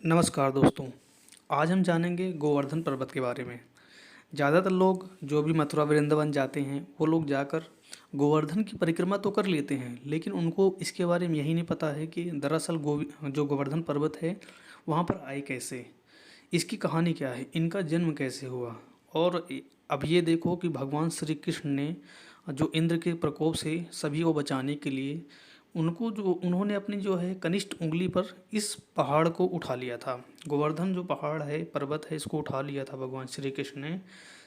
नमस्कार दोस्तों। आज हम जानेंगे गोवर्धन पर्वत के बारे में। ज़्यादातर लोग जो भी मथुरा वृंदावन जाते हैं वो लोग जाकर गोवर्धन की परिक्रमा तो कर लेते हैं, लेकिन उनको इसके बारे में यही नहीं पता है कि दरअसल जो गोवर्धन पर्वत है वहाँ पर आए कैसे, इसकी कहानी क्या है, इनका जन्म कैसे हुआ। और अब ये देखो कि भगवान श्री कृष्ण ने जो इंद्र के प्रकोप से सभी को बचाने के लिए उन्होंने अपनी जो है कनिष्ठ उंगली पर इस पहाड़ को उठा लिया था। गोवर्धन जो पहाड़ है, पर्वत है, इसको उठा लिया था भगवान श्री कृष्ण ने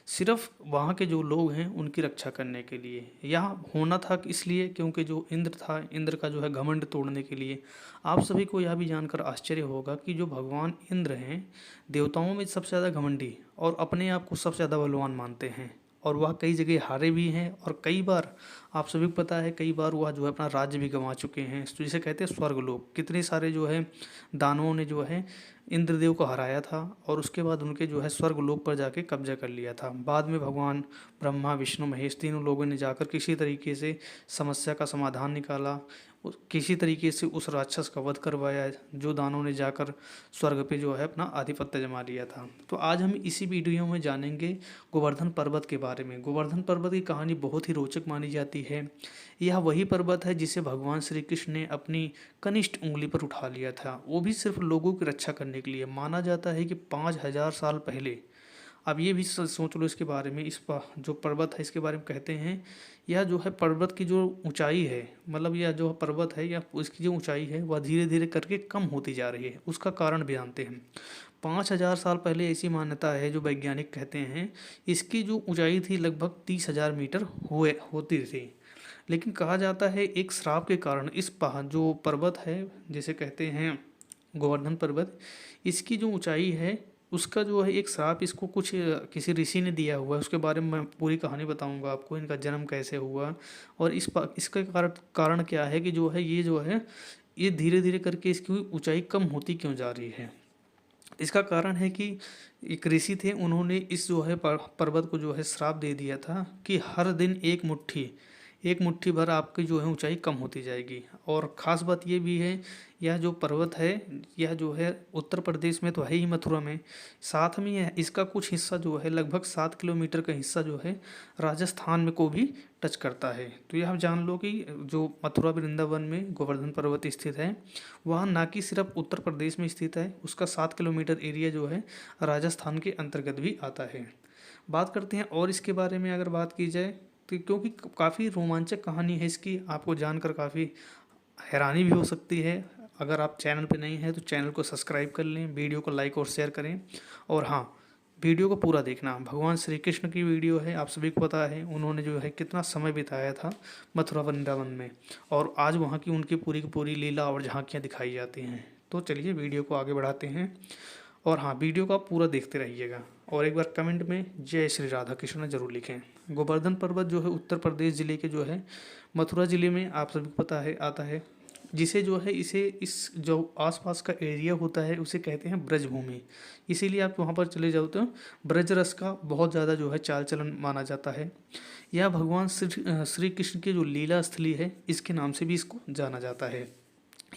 सिर्फ वहाँ के जो लोग हैं उनकी रक्षा करने के लिए। यह होना था इसलिए क्योंकि जो इंद्र था, इंद्र का जो है घमंड तोड़ने के लिए। आप सभी को यह भी जानकर आश्चर्य होगा कि जो भगवान इंद्र हैं, देवताओं में सबसे ज़्यादा घमंडी और अपने आप को सबसे ज़्यादा बलवान मानते हैं, और वह कई जगह हारे भी हैं। और कई बार आप सभी को पता है, कई बार वह जो है अपना राज्य भी गंवा चुके हैं। तो जिसे कहते हैं स्वर्गलोक। कितने सारे जो है दानवों ने जो है इंद्रदेव को हराया था और उसके बाद उनके जो है स्वर्गलोक पर जाके कब्जा कर लिया था। बाद में भगवान ब्रह्मा विष्णु महेश तीनों लोगों ने जाकर किसी तरीके से समस्या का समाधान निकाला, किसी तरीके से उस राक्षस का वध करवाया जो दानों ने जाकर स्वर्ग पे जो है अपना आधिपत्य जमा लिया था। तो आज हम इसी वीडियो में जानेंगे गोवर्धन पर्वत के बारे में। गोवर्धन पर्वत की कहानी बहुत ही रोचक मानी जाती है। यह वही पर्वत है जिसे भगवान श्री कृष्ण ने अपनी कनिष्ठ उंगली पर उठा लिया था, वो भी सिर्फ लोगों की रक्षा करने के लिए। माना जाता है कि 5000 साल पहले, अब ये भी सोच लो इसके बारे में, जो पर्वत है इसके बारे में कहते हैं, यह जो है पर्वत की जो ऊंचाई है, मतलब यह जो पर्वत है या इसकी जो ऊंचाई है वह धीरे धीरे करके कम होती जा रही है। उसका कारण भी जानते हैं। 5000 साल पहले ऐसी मान्यता है, जो वैज्ञानिक कहते हैं, इसकी जो ऊंचाई थी लगभग 30,000 मीटर होती थी। लेकिन कहा जाता है एक श्राप के कारण इस पहाड़ जो पर्वत है, जिसे कहते हैं गोवर्धन पर्वत, इसकी जो ऊंचाई है उसका जो है एक श्राप इसको कुछ किसी ऋषि ने दिया हुआ है। उसके बारे में मैं पूरी कहानी बताऊंगा आपको, इनका जन्म कैसे हुआ और इसका कारण क्या है कि जो है ये धीरे धीरे करके इसकी ऊंचाई कम होती क्यों जा रही है। इसका कारण है कि एक ऋषि थे, उन्होंने इस जो है पर्वत को जो है श्राप दे दिया था कि हर दिन एक मुट्ठी भर आपकी जो है ऊंचाई कम होती जाएगी। और ख़ास बात ये भी है, यह जो पर्वत है यह जो है उत्तर प्रदेश में तो है ही, मथुरा में, साथ में यह इसका कुछ हिस्सा जो है लगभग 7 किलोमीटर का हिस्सा जो है राजस्थान में को भी टच करता है। तो यह आप जान लो कि जो मथुरा वृंदावन में गोवर्धन पर्वत स्थित है, वह ना कि सिर्फ उत्तर प्रदेश में स्थित है, उसका 7 किलोमीटर एरिया जो है राजस्थान के अंतर्गत भी आता है। बात करते हैं और इसके बारे में अगर बात की जाए तो, क्योंकि काफ़ी रोमांचक कहानी है इसकी, आपको जानकर काफ़ी हैरानी भी हो सकती है। अगर आप चैनल पे नहीं हैं तो चैनल को सब्सक्राइब कर लें, वीडियो को लाइक और शेयर करें। और हाँ, वीडियो को पूरा देखना। भगवान श्री कृष्ण की वीडियो है, आप सभी को पता है उन्होंने जो है कितना समय बिताया था मथुरा वृंदावन में, और आज वहाँ की उनकी पूरी की पूरी लीला और झांकियाँ दिखाई जाती हैं। तो चलिए वीडियो को आगे बढ़ाते हैं। और हाँ, वीडियो को आप पूरा देखते रहिएगा और एक बार कमेंट में जय श्री राधा कृष्ण जरूर लिखें। गोवर्धन पर्वत जो है उत्तर प्रदेश ज़िले के जो है मथुरा ज़िले में आप सभी को पता है आता है, जिसे जो है इस जो आसपास का एरिया होता है उसे कहते हैं ब्रजभूमि। इसीलिए आप वहाँ पर चले जाओ तो ब्रज रस का बहुत ज़्यादा जो है चाल चलन माना जाता है। यह भगवान श्री कृष्ण की जो लीला स्थली है, इसके नाम से भी इसको जाना जाता है।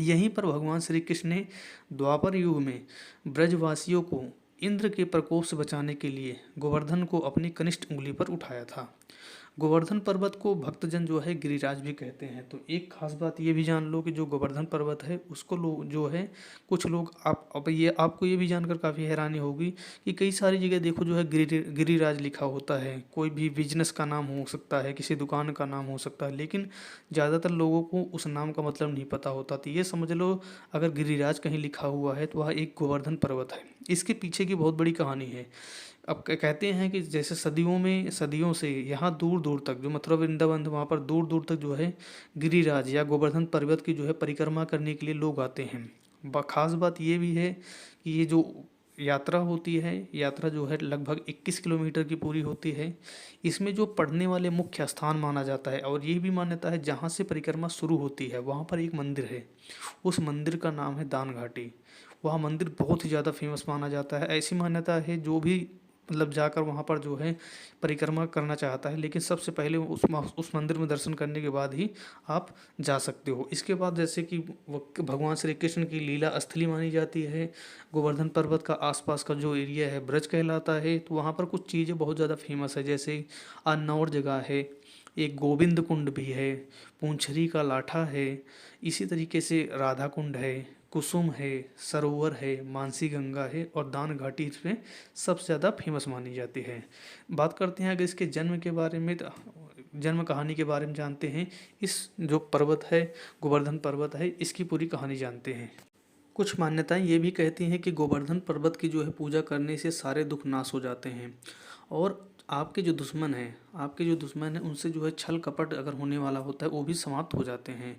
यहीं पर भगवान श्री कृष्ण ने द्वापर युग में ब्रजवासियों को इंद्र के प्रकोप से बचाने के लिए गोवर्धन को अपनी कनिष्ठ उंगली पर उठाया था। गोवर्धन पर्वत को भक्तजन जो है गिरिराज भी कहते हैं। तो एक खास बात ये भी जान लो कि जो गोवर्धन पर्वत है उसको लोग जो है, कुछ लोग आप अब ये आपको ये भी जानकर काफ़ी हैरानी होगी कि कई सारी जगह देखो जो है गिरिराज लिखा होता है। कोई भी बिजनेस का नाम हो सकता है, किसी दुकान का नाम हो सकता है, लेकिन ज़्यादातर लोगों को उस नाम का मतलब नहीं पता होता। तो ये समझ लो, अगर गिरिराज कहीं लिखा हुआ है तो वह एक गोवर्धन पर्वत है। इसके पीछे की बहुत बड़ी कहानी है। अब कहते हैं कि जैसे सदियों से यहाँ दूर दूर तक जो मथुरा वृंदावन वहाँ पर दूर दूर तक जो है गिरिराज या गोवर्धन पर्वत की जो है परिक्रमा करने के लिए लोग आते हैं। खास बात ये भी है कि ये जो यात्रा होती है, यात्रा जो है लगभग 21 किलोमीटर की पूरी होती है। इसमें जो पढ़ने वाले मुख्य स्थान माना जाता है, और ये भी मान्यता है जहाँ से परिक्रमा शुरू होती है वहाँ पर एक मंदिर है। उस मंदिर का नाम है दान घाटी। वह मंदिर बहुत ही ज़्यादा फेमस माना जाता है। ऐसी मान्यता है जो भी मतलब जाकर वहाँ पर जो है परिक्रमा करना चाहता है, लेकिन सबसे पहले उस मंदिर में दर्शन करने के बाद ही आप जा सकते हो। इसके बाद जैसे कि भगवान श्री कृष्ण की लीला स्थली मानी जाती है, गोवर्धन पर्वत का आसपास का जो एरिया है ब्रज कहलाता है। तो वहाँ पर कुछ चीज़ें बहुत ज़्यादा फेमस है, जैसे अन्नौर जगह है, एक गोविंद कुंड भी है, पूंछरी का लाठा है, इसी तरीके से राधा कुंड है, कुसुम है, सरोवर है, मानसी गंगा है और दान घाटी इसमें सबसे ज़्यादा फेमस मानी जाती है। बात करते हैं अगर इसके जन्म के बारे में, तो जन्म कहानी के बारे में जानते हैं। इस जो पर्वत है, गोवर्धन पर्वत है, इसकी पूरी कहानी जानते हैं। कुछ मान्यताएं ये भी कहती हैं कि गोवर्धन पर्वत की जो है पूजा करने से सारे दुख नाश हो जाते हैं, और आपके जो दुश्मन हैं उनसे जो है छल कपट अगर होने वाला होता है वो भी समाप्त हो जाते हैं।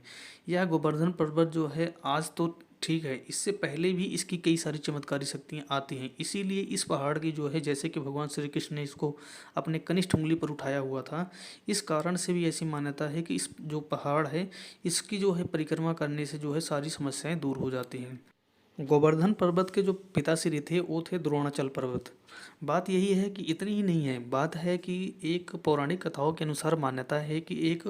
यह गोवर्धन पर्वत जो है आज तो ठीक है, इससे पहले भी इसकी कई सारी चमत्कारी शक्तियाँ आती हैं। इसीलिए इस पहाड़ की जो है, जैसे कि भगवान श्री कृष्ण ने इसको अपने कनिष्ठ उंगली पर उठाया हुआ था, इस कारण से भी ऐसी मान्यता है कि इस जो पहाड़ है इसकी जो है परिक्रमा करने से जो है सारी समस्याएं दूर हो जाती हैं। गोवर्धन पर्वत के जो पिताश्री थे वो थे द्रोणाचल पर्वत। बात यही है कि इतनी ही नहीं है, बात है कि एक पौराणिक कथाओं के अनुसार मान्यता है कि एक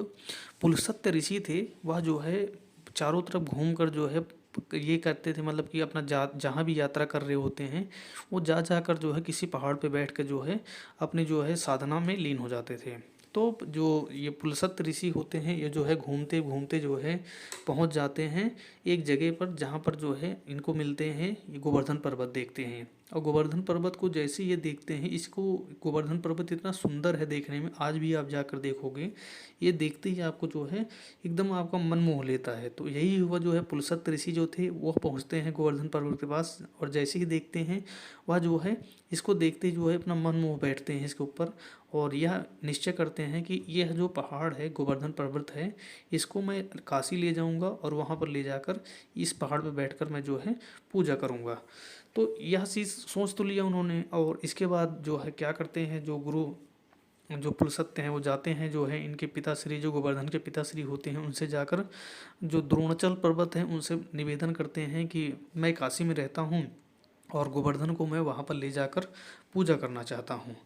पुलस्त्य ऋषि थे, वह जो है चारों तरफ घूमकर जो है ये करते थे, मतलब कि अपना जहाँ भी यात्रा कर रहे होते हैं वो जा जाकर जो है किसी पहाड़ पे बैठ कर जो है अपने जो है साधना में लीन हो जाते थे। तो जो ये पुलस्त्य ऋषि होते हैं ये जो है घूमते घूमते जो है पहुंच जाते हैं एक जगह पर, जहाँ पर जो है इनको मिलते हैं, ये गोवर्धन पर्वत देखते हैं। और गोवर्धन पर्वत को जैसे ये देखते हैं, इसको गोवर्धन पर्वत इतना सुंदर है देखने में, आज भी आप जाकर देखोगे, ये देखते ही आपको जो है एकदम आपका मन मोह लेता है। तो यही हुआ, जो है पुलस्त्य ऋषि जो थे वो पहुँचते हैं गोवर्धन पर्वत के पास, और जैसे ही देखते हैं वह जो है इसको देखते ही जो है अपना मन मोह बैठते हैं इसके ऊपर, और यह निश्चय करते हैं कि यह जो पहाड़ है गोवर्धन पर्वत है, इसको मैं काशी ले जाऊंगा और वहाँ पर ले जाकर इस पहाड़ पर बैठकर मैं जो है पूजा करूंगा। तो यह चीज़ सोच तो लिया उन्होंने, और इसके बाद जो है क्या करते हैं, जो गुरु जो पुलस्त्य हैं वो जाते हैं जो है इनके पिताश्री, जो गोवर्धन के पिताश्री होते हैं, उनसे जाकर जो द्रोणाचल पर्वत है उनसे निवेदन करते हैं कि मैं काशी में रहता हूँ और गोवर्धन को मैं वहाँ पर ले जाकर पूजा करना चाहता हूँ।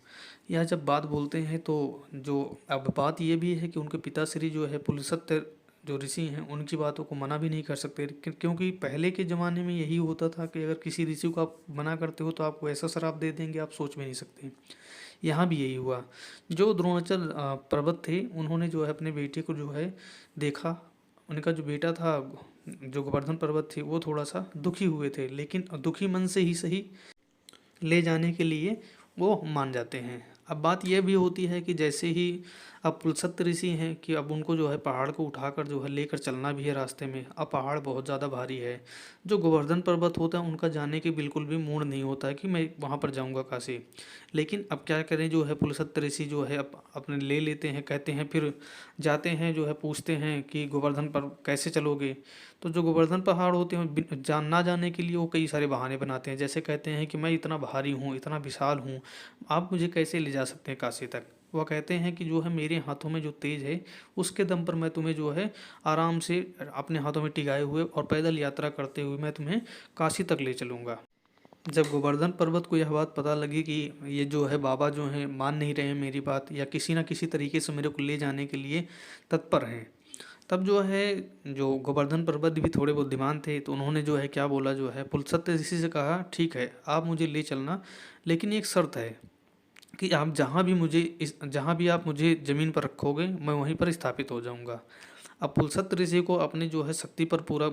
यह जब बात बोलते हैं तो जो अब बात ये भी है कि उनके पिताश्री जो है पुलस्त्य जो ऋषि हैं उनकी बातों को मना भी नहीं कर सकते, क्योंकि पहले के ज़माने में यही होता था कि अगर किसी ऋषि को आप मना करते हो तो आपको ऐसा श्राप दे देंगे आप सोच भी नहीं सकते। यहाँ भी यही हुआ। जो द्रोणाचल पर्वत थे उन्होंने जो है अपने बेटे को जो है देखा, उनका जो बेटा था जो गोवर्धन पर्वत थे वो थोड़ा सा दुखी हुए थे, लेकिन दुखी मन से ही सही ले जाने के लिए वो मान जाते हैं। अब बात यह भी होती है कि जैसे ही अब पुलस्त्य ऋषि हैं कि अब उनको जो है पहाड़ को उठाकर जो है लेकर चलना भी है रास्ते में, अब पहाड़ बहुत ज़्यादा भारी है। जो गोवर्धन पर्वत होता है उनका जाने के बिल्कुल भी मूड नहीं होता है कि मैं वहाँ पर जाऊँगा काशी, लेकिन अब क्या करें, जो है पुलस्त्य ऋषि जो है अपने ले लेते हैं, कहते हैं, फिर जाते हैं जो है पूछते हैं कि गोवर्धन पर कैसे चलोगे। तो जो गोवर्धन पहाड़ होते हैं ना जाने के लिए वो कई सारे बहाने बनाते हैं, जैसे कहते हैं कि मैं इतना भारी हूँ, इतना विशाल हूँ, आप मुझे कैसे ले जा सकते हैं काशी तक। वह कहते हैं कि जो है मेरे हाथों में जो तेज है उसके दम पर मैं तुम्हें जो है आराम से अपने हाथों में टिकाए हुए और पैदल यात्रा करते हुए मैं तुम्हें काशी तक ले चलूँगा। जब गोवर्धन पर्वत को यह बात पता लगी कि ये जो है बाबा जो हैं मान नहीं रहे हैं मेरी बात, या किसी न किसी तरीके से मेरे को ले जाने के लिए तत्पर हैं, तब जो है जो गोवर्धन पर्वत भी थोड़े बहुत बुद्धिमान थे, तो उन्होंने जो है क्या बोला, जो है पुलस्त्य ऋषि से कहा ठीक है आप मुझे ले चलना, लेकिन एक शर्त है कि आप जहाँ भी आप मुझे ज़मीन पर रखोगे मैं वहीं पर स्थापित हो जाऊँगा। अब पुलस्त्य ऋषि को अपनी जो है शक्ति पर पूरा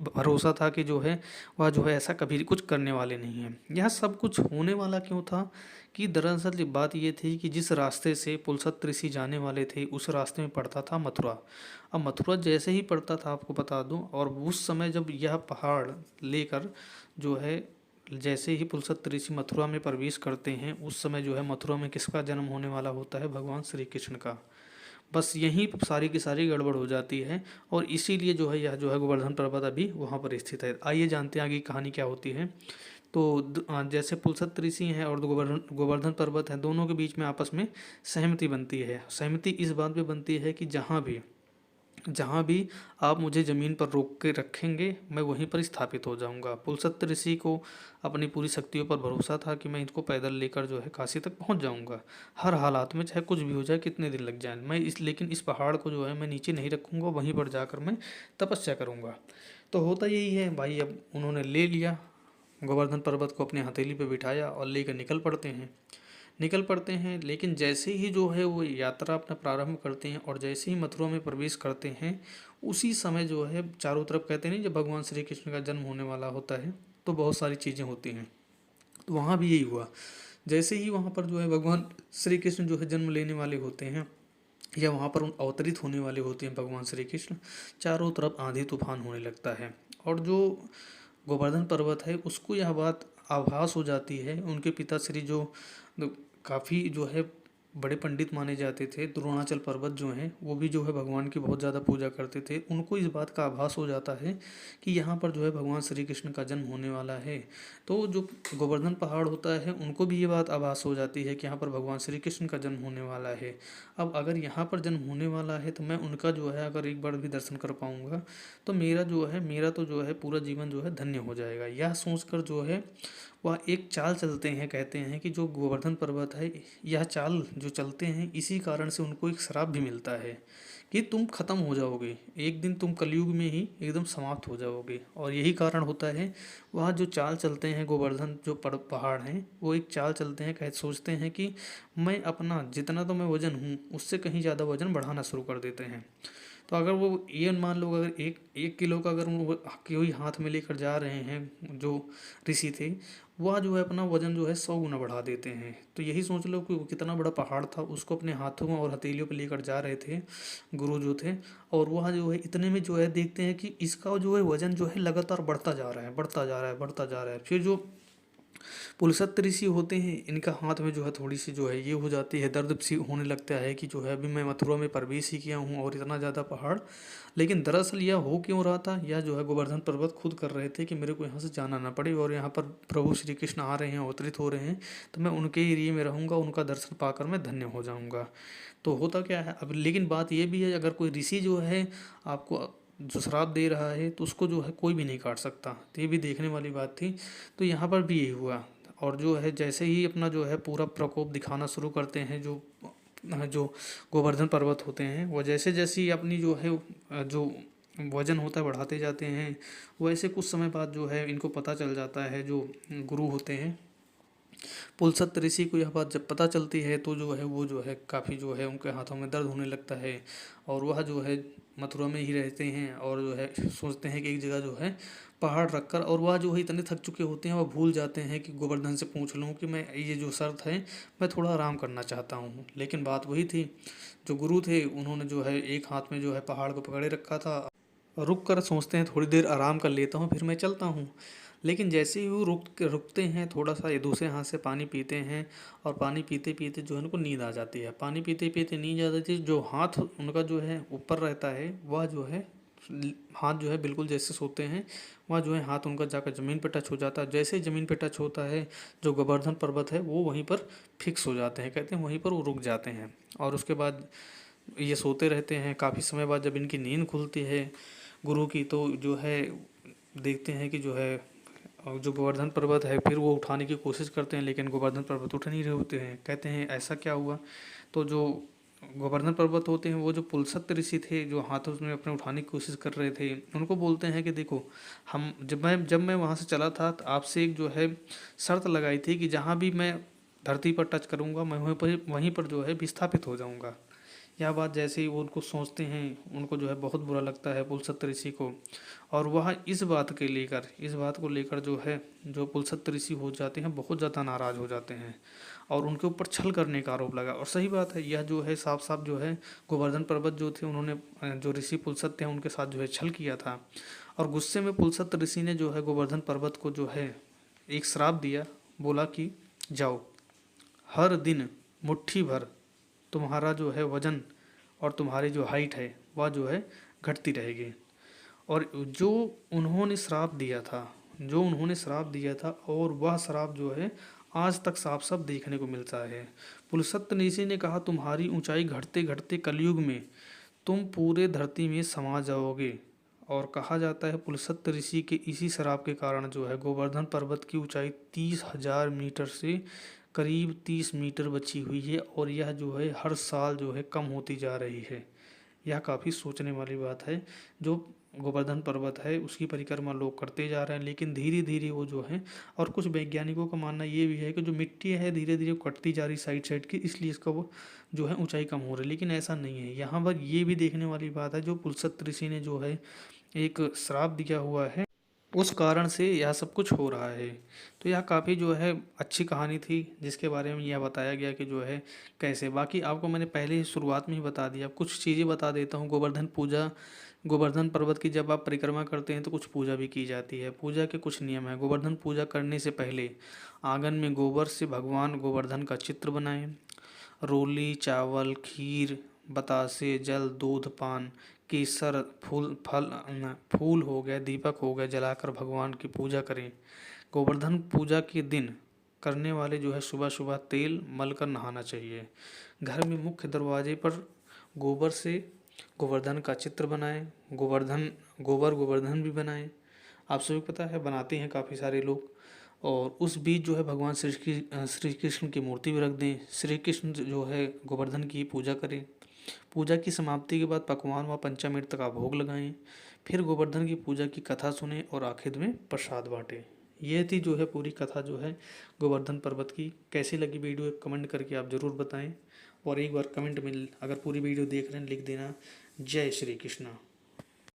भरोसा था कि जो है वह जो है ऐसा कभी कुछ करने वाले नहीं हैं। यह सब कुछ होने वाला क्यों था कि दरअसल बात ये थी कि जिस रास्ते से पुलस्त्य ऋषि जाने वाले थे उस रास्ते में पड़ता था मथुरा। अब मथुरा जैसे ही पड़ता था, आपको बता दूं, और उस समय जब यह पहाड़ लेकर जो है जैसे ही पुलस्त्य ऋषि मथुरा में प्रवेश करते हैं उस समय जो है मथुरा में किसका जन्म होने वाला होता है, भगवान श्री कृष्ण का। बस यहीं सारी की सारी गड़बड़ हो जाती है, और इसीलिए जो है यह जो है गोवर्धन पर्वत अभी वहाँ पर स्थित है। आइए जानते हैं आगे कहानी क्या होती है। तो जैसे पुलस्त्य ऋषि हैं और गोवर्धन पर्वत है, दोनों के बीच में आपस में सहमति बनती है। सहमति इस बात पे बनती है कि जहाँ भी जहाँ भी आप मुझे ज़मीन पर रोक के रखेंगे मैं वहीं पर स्थापित हो जाऊँगा। पुलस्त्य ऋषि को अपनी पूरी शक्तियों पर भरोसा था कि मैं इनको पैदल लेकर जो है काशी तक पहुँच जाऊँगा, हर हालात में, चाहे कुछ भी हो जाए, कितने दिन लग जाएँ। लेकिन इस पहाड़ को जो है मैं नीचे नहीं रखूँगा, वहीं पर जाकर मैं तपस्या करूँगा। तो होता यही है भाई, अब उन्होंने ले लिया, गोवर्धन पर्वत को अपने हथेली पे बिठाया और लेकर निकल पड़ते हैं। लेकिन जैसे ही जो है वो यात्रा अपना प्रारंभ करते हैं और जैसे ही मथुरा में प्रवेश करते हैं, उसी समय जो है चारों तरफ, कहते नहीं, जब भगवान श्री कृष्ण का जन्म होने वाला होता है तो बहुत सारी चीज़ें होती हैं। तो वहाँ भी यही हुआ। जैसे ही वहाँ पर जो है भगवान श्री कृष्ण जो है जन्म लेने वाले होते हैं, या वहाँ पर अवतरित होने वाले होते हैं भगवान श्री कृष्ण, चारों तरफ आंधी तूफान होने लगता है। और जो गोवर्धन पर्वत है उसको यह बात आभास हो जाती है, उनके पिताश्री जो काफ़ी जो है बड़े पंडित माने जाते थे, द्रोणाचल पर्वत जो हैं वो भी जो है भगवान की बहुत ज़्यादा पूजा करते थे, उनको इस बात का आभास हो जाता है कि यहाँ पर जो है भगवान श्री कृष्ण का जन्म होने वाला है। तो जो गोवर्धन पहाड़ होता है उनको भी ये बात आभास हो जाती है कि यहाँ पर भगवान श्री कृष्ण का जन्म होने वाला है। अब अगर यहाँ पर जन्म होने वाला है तो मैं उनका जो है अगर एक बार भी दर्शन कर पाऊँगा तो मेरा तो जो है पूरा जीवन जो है धन्य हो जाएगा। यह सोचकर जो है वह एक चाल चलते हैं। कहते हैं कि जो गोवर्धन पर्वत है, यह चाल जो चलते हैं इसी कारण से उनको एक श्राप भी मिलता है कि तुम खत्म हो जाओगे, एक दिन तुम कलयुग में ही एकदम समाप्त हो जाओगे। और यही कारण होता है वह जो चाल चलते हैं, गोवर्धन जो पहाड़ हैं वो एक चाल चलते हैं, कह सोचते हैं कि मैं अपना जितना तो मैं वजन हूँ उससे कहीं ज़्यादा वजन बढ़ाना शुरू कर देते हैं। तो अगर वो ये मान लो, अगर एक एक किलो का अगर वो कोई हाथ में लेकर जा रहे हैं, जो ऋषि थे वह जो है अपना वजन जो है 100 गुना बढ़ा देते हैं। तो यही सोच लो कि वो कितना बड़ा पहाड़ था, उसको अपने हाथों में और हथेलियों पर लेकर जा रहे थे गुरु जो थे। और वह जो है इतने में जो है देखते हैं कि इसका जो है वजन जो है लगातार बढ़ता जा रहा है, बढ़ता जा रहा है, बढ़ता जा रहा है। फिर जो पुलसत्य ऋषि होते हैं इनका हाथ में जो है थोड़ी सी जो है ये हो जाती है, दर्द सी होने लगता है कि जो है अभी मैं मथुरा में प्रवेश ही किया हूँ और इतना ज़्यादा पहाड़। लेकिन दरअसल यह हो क्यों रहा था, यह जो है गोवर्धन पर्वत खुद कर रहे थे कि मेरे को यहाँ से जाना ना पड़े, और यहाँ पर प्रभु श्री कृष्ण आ रहे हैं, अवतरित हो रहे हैं, तो मैं उनके एरिए में रहूँगा, उनका दर्शन पाकर मैं धन्य हो जाऊँगा। तो होता क्या है अब, लेकिन बात ये भी है, अगर कोई ऋषि जो है आपको जो श्राप दे रहा है तो उसको जो है कोई भी नहीं काट सकता, तो ये भी देखने वाली बात थी। तो यहाँ पर भी यही हुआ। और जो है जैसे ही अपना जो है पूरा प्रकोप दिखाना शुरू करते हैं, जो जो गोवर्धन पर्वत होते हैं, वो जैसे जैसे ही अपनी जो है जो वजन होता है बढ़ाते जाते हैं, वैसे कुछ समय बाद जो है इनको पता चल जाता है, जो गुरु होते हैं पुलसत्य ऋषि को यह बात जब पता चलती है तो जो है वो जो है काफ़ी जो है उनके हाथों में दर्द होने लगता है। और वह जो है मथुरा में ही रहते हैं और जो है सोचते हैं कि एक जगह जो है पहाड़ रखकर, और वह जो है इतने थक चुके होते हैं वह भूल जाते हैं कि गोवर्धन से पूछ लूँ कि मैं ये जो शर्त है मैं थोड़ा आराम करना चाहता हूँ। लेकिन बात वही थी, जो गुरु थे उन्होंने जो है एक हाथ में जो है पहाड़ को पकड़े रखा था। रुक कर सोचते हैं थोड़ी देर आराम कर लेता हूँ फिर मैं चलता हूँ। लेकिन जैसे ही वो रुकते हैं, थोड़ा सा ये दूसरे हाथ से पानी पीते हैं, और पानी पीते पीते जो है उनको नींद आ जाती है। पानी पीते पीते नींद आ जाती है, जो हाथ उनका जो है ऊपर रहता है वह जो है हाथ जो है बिल्कुल जैसे सोते हैं वह जो है हाथ उनका जाकर ज़मीन पर टच हो जाता है। जैसे ही ज़मीन पर टच होता है जो गोवर्धन पर्वत है वो वहीं पर फिक्स हो जाते हैं, कहते हैं वहीं पर वो रुक जाते हैं। और उसके बाद ये सोते रहते हैं। काफ़ी समय बाद जब इनकी नींद खुलती है गुरु की, तो जो है देखते हैं कि जो है जो गोवर्धन पर्वत है फिर वो उठाने की कोशिश करते हैं, लेकिन गोवर्धन पर्वत उठ नहीं रहे होते हैं। कहते हैं ऐसा क्या हुआ। तो जो गोवर्धन पर्वत होते हैं वो जो पुलसत्य ऋषि थे जो हाथों में अपने उठाने की कोशिश कर रहे थे, उनको बोलते हैं कि देखो, हम जब मैं वहाँ से चला था तो आपसे एक जो है शर्त लगाई थी कि जहाँ भी मैं धरती पर टच करूँगा मैं वहीं पर जो है विस्थापित हो जाऊँगा। यह बात जैसे ही वो उनको सोचते हैं उनको जो है बहुत बुरा लगता है पुलसत्य ऋषि को। और वह इस बात को लेकर जो है जो पुलसत्य ऋषि हो जाते हैं बहुत ज़्यादा नाराज़ हो जाते हैं, और उनके ऊपर छल करने का आरोप लगा। और सही बात है, यह जो है साफ साफ जो है गोवर्धन पर्वत जो थे उन्होंने जो ऋषि पुलसत्य हैं उनके साथ जो है छल किया था। और गुस्से में पुलसत्य ऋषि ने जो है गोवर्धन पर्वत को जो है एक श्राप दिया, बोला कि जाओ, हर दिन मुट्ठी भर तुम्हारा जो है वजन और तुम्हारी जो हाइट है वह जो है घटती रहेगी। और जो उन्होंने श्राप दिया था और वह श्राप जो है आज तक साफ साफ देखने को मिलता है। पुलसत्य ऋषि ने कहा तुम्हारी ऊंचाई घटते घटते कलयुग में तुम पूरे धरती में समा जाओगे। और कहा जाता है पुलस्त्य ऋषि के इसी श्राप के कारण जो है गोवर्धन पर्वत की ऊंचाई 30,000 मीटर से करीब 30 मीटर बची हुई है, और यह जो है हर साल जो है कम होती जा रही है। यह काफ़ी सोचने वाली बात है। जो गोवर्धन पर्वत है उसकी परिक्रमा लोग करते जा रहे हैं, लेकिन धीरे धीरे वो जो है, और कुछ वैज्ञानिकों का मानना ये भी है कि जो मिट्टी है धीरे धीरे कटती जा रही साइड साइड की, इसलिए इसका वो जो है ऊंचाई कम हो रही है। लेकिन ऐसा नहीं है। यहाँ पर ये भी देखने वाली बात है, जो पुलस्त्य ऋषि ने जो है एक श्राप दिया हुआ है, उस कारण से यह सब कुछ हो रहा है। तो यह काफ़ी जो है अच्छी कहानी थी, जिसके बारे में यह बताया गया कि जो है कैसे। बाकी आपको मैंने पहले ही शुरुआत में ही बता दिया, कुछ चीज़ें बता देता हूँ। गोवर्धन पूजा, गोवर्धन पर्वत की जब आप परिक्रमा करते हैं तो कुछ पूजा भी की जाती है। पूजा के कुछ नियम हैं। गोवर्धन पूजा करने से पहले आंगन में गोबर से भगवान गोवर्धन का चित्र बनाएं। रोली, चावल, खीर, बतासे, जल, दूध, पान, केसर, फूल हो गए, दीपक हो गए, जलाकर भगवान की पूजा करें। गोवर्धन पूजा के दिन करने वाले जो है सुबह सुबह तेल मलकर नहाना चाहिए। घर में मुख्य दरवाजे पर गोबर से गोवर्धन का चित्र बनाएं। गोवर्धन भी बनाएं। आप सभी को पता है बनाते हैं काफ़ी सारे लोग। और उस बीच जो है भगवान श्री कृष्ण की मूर्ति भी रख दें। श्री कृष्ण जो है गोवर्धन की पूजा करें। पूजा की समाप्ति के बाद पकवान व पंचामृत का भोग लगाएं। फिर गोवर्धन की पूजा की कथा सुने और आखिर में प्रसाद बांटें। यह थी जो है पूरी कथा जो है गोवर्धन पर्वत की। कैसी लगी वीडियो कमेंट करके आप ज़रूर बताएं। और एक बार कमेंट में अगर पूरी वीडियो देख रहे हैं लिख देना जय श्री कृष्णा।